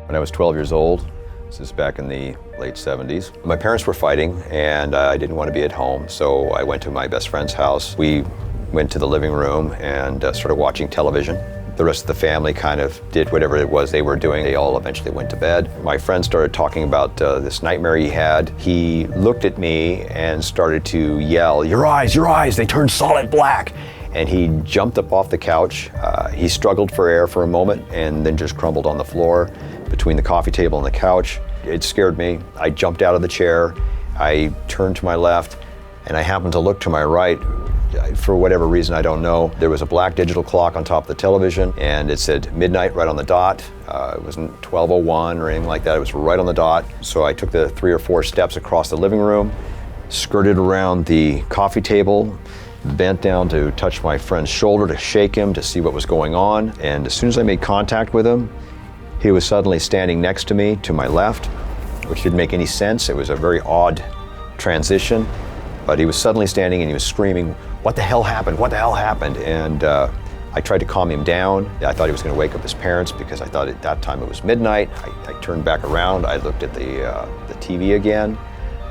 When I was 12 years old, this is back in the late 70s, my parents were fighting and I didn't want to be at home, so I went to my best friend's house. We went to the living room and started watching television. The rest of the family kind of did whatever it was they were doing. They all eventually went to bed. My friend started talking about this nightmare he had. He looked at me and started to yell, your eyes, they turned solid black. And he jumped up off the couch. He struggled for air for a moment and then just crumbled on the floor between the coffee table and the couch. It scared me. I jumped out of the chair. I turned to my left and I happened to look to my right. For whatever reason, I don't know. There was a black digital clock on top of the television and it said midnight right on the dot. It wasn't 12:01 or anything like that. It was right on the dot. So I took the 3 or 4 steps across the living room, skirted around the coffee table, bent down to touch my friend's shoulder to shake him to see what was going on. And as soon as I made contact with him, he was suddenly standing next to me to my left, which didn't make any sense. It was a very odd transition, but he was suddenly standing and he was screaming, what the hell happened? What the hell happened? And I tried to calm him down. I thought he was going to wake up his parents because I thought at that time it was midnight. I turned back around. I looked at the TV again.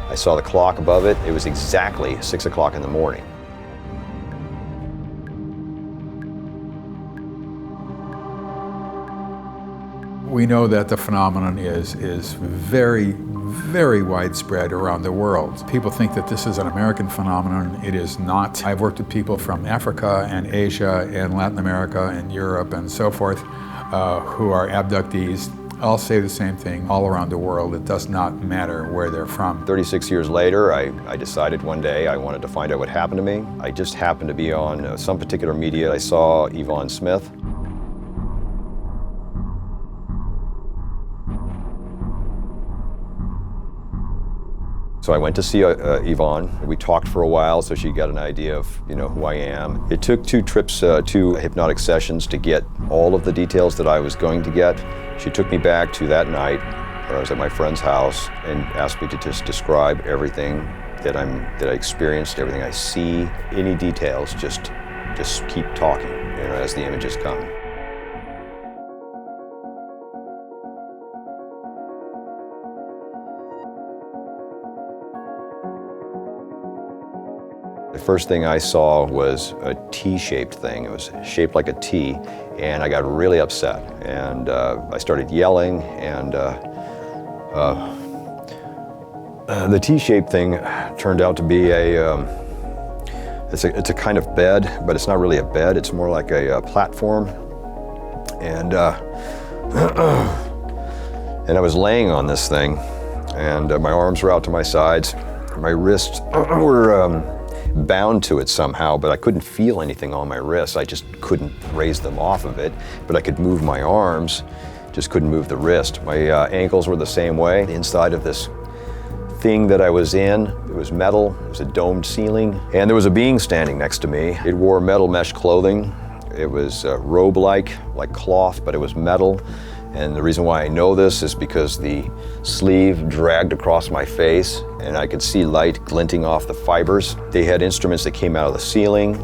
I saw the clock above it. It was exactly 6 o'clock in the morning. We know that the phenomenon is very, very widespread around the world. People think that this is an American phenomenon. It is not. I've worked with people from Africa and Asia and Latin America and Europe and so forth who are abductees. All say the same thing all around the world. It does not matter where they're from. 36 years later, I decided one day I wanted to find out what happened to me. I just happened to be on some particular media. I saw Yvonne Smith. So I went to see Yvonne. We talked for a while so she got an idea of who I am. It took 2 trips, 2 hypnotic sessions to get all of the details that I was going to get. She took me back to that night where I was at my friend's house and asked me to just describe everything that I experienced, everything I see, any details, just keep talking as the images come. The first thing I saw was a T-shaped thing. It was shaped like a T, and I got really upset. And I started yelling, and the T-shaped thing turned out to be it's a kind of bed, but it's not really a bed. It's more like a platform. And and I was laying on this thing, and my arms were out to my sides. My wrists were bound to it somehow, but I couldn't feel anything on my wrists. I just couldn't raise them off of it, but I could move my arms, just couldn't move the wrist. My ankles were the same way. The inside of this thing that I was in, it was metal, it was a domed ceiling, and there was a being standing next to me. It wore metal mesh clothing. It was robe-like, like cloth, but it was metal. And the reason why I know this is because the sleeve dragged across my face and I could see light glinting off the fibers. They had instruments that came out of the ceiling.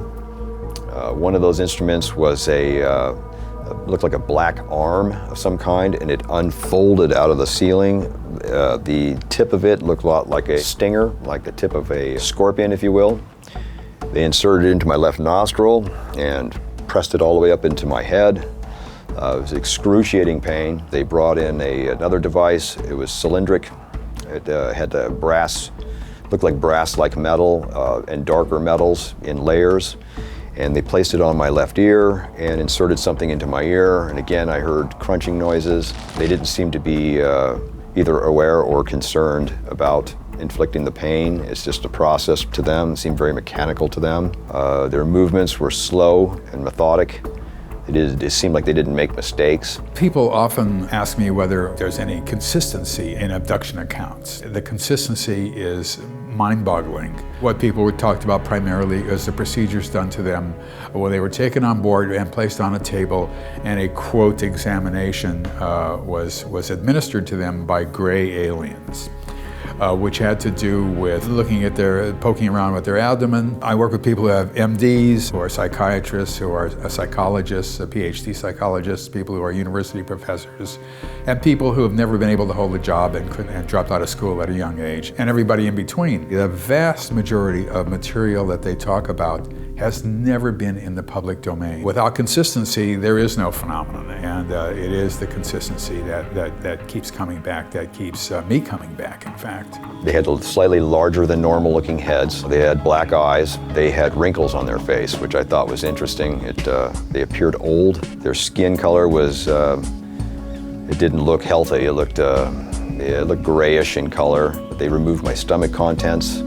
One of those instruments was looked like a black arm of some kind, and it unfolded out of the ceiling. The tip of it looked a lot like a stinger, like the tip of a scorpion, if you will. They inserted it into my left nostril and pressed it all the way up into my head. It was excruciating pain. They brought in another device. It was cylindric. It had brass, looked like brass-like metal and darker metals in layers. And they placed it on my left ear and inserted something into my ear. And again, I heard crunching noises. They didn't seem to be either aware or concerned about inflicting the pain. It's just a process to them. It seemed very mechanical to them. Their movements were slow and methodic. It seemed like they didn't make mistakes. People often ask me whether there's any consistency in abduction accounts. The consistency is mind-boggling. What people were talked about primarily is the procedures done to them when they were taken on board and placed on a table, and a quote examination was administered to them by gray aliens. which had to do with poking around with their abdomen. I work with people who have MDs, who are psychiatrists, who are psychologists, PhD psychologists, people who are university professors, and people who have never been able to hold a job and dropped out of school at a young age, and everybody in between. The vast majority of material that they talk about has never been in the public domain. Without consistency, there is no phenomenon, and it is the consistency that keeps coming back, that keeps me coming back, in fact. They had slightly larger than normal looking heads. They had black eyes. They had wrinkles on their face, which I thought was interesting. They appeared old. Their skin color was, it didn't look healthy. It looked grayish in color. They removed my stomach contents.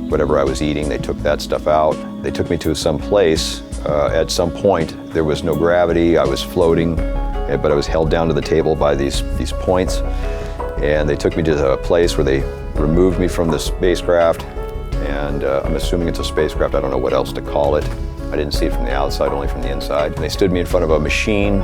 Whatever I was eating, they took that stuff out. They took me to some place. At some point, there was no gravity. I was floating, but I was held down to the table by these points. And they took me to a place where they removed me from the spacecraft. And I'm assuming it's a spacecraft. I don't know what else to call it. I didn't see it from the outside, only from the inside. And they stood me in front of a machine.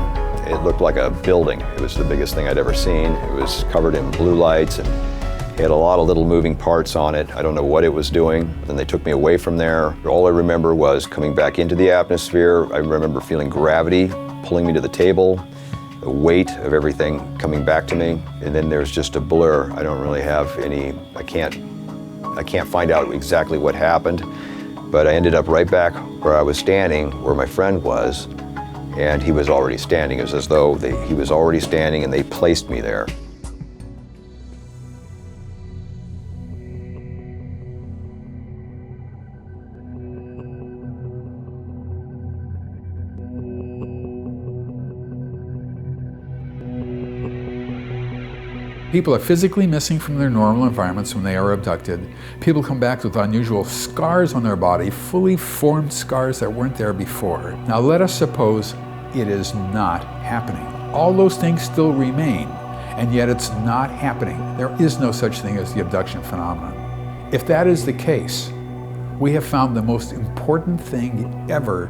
It looked like a building. It was the biggest thing I'd ever seen. It was covered in blue lights, and it had a lot of little moving parts on it. I don't know what it was doing. Then they took me away from there. All I remember was coming back into the atmosphere. I remember feeling gravity pulling me to the table, the weight of everything coming back to me. And then there's just a blur. I don't really have any, I can't find out exactly what happened, but I ended up right back where I was standing, where my friend was, and he was already standing. It was as though he was already standing and they placed me there. People are physically missing from their normal environments when they are abducted. People come back with unusual scars on their body, fully formed scars that weren't there before. Now let us suppose it is not happening. All those things still remain, and yet it's not happening. There is no such thing as the abduction phenomenon. If that is the case, we have found the most important thing ever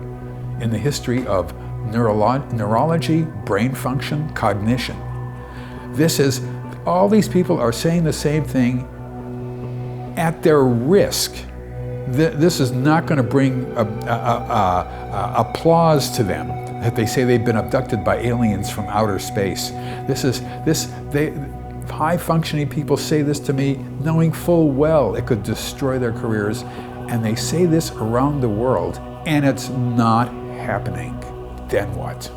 in the history of neurology, brain function, cognition. All these people are saying the same thing at their risk. This is not going to bring applause to them that they say they've been abducted by aliens from outer space. High-functioning people say this to me knowing full well it could destroy their careers, and they say this around the world, and it's not happening. Then what?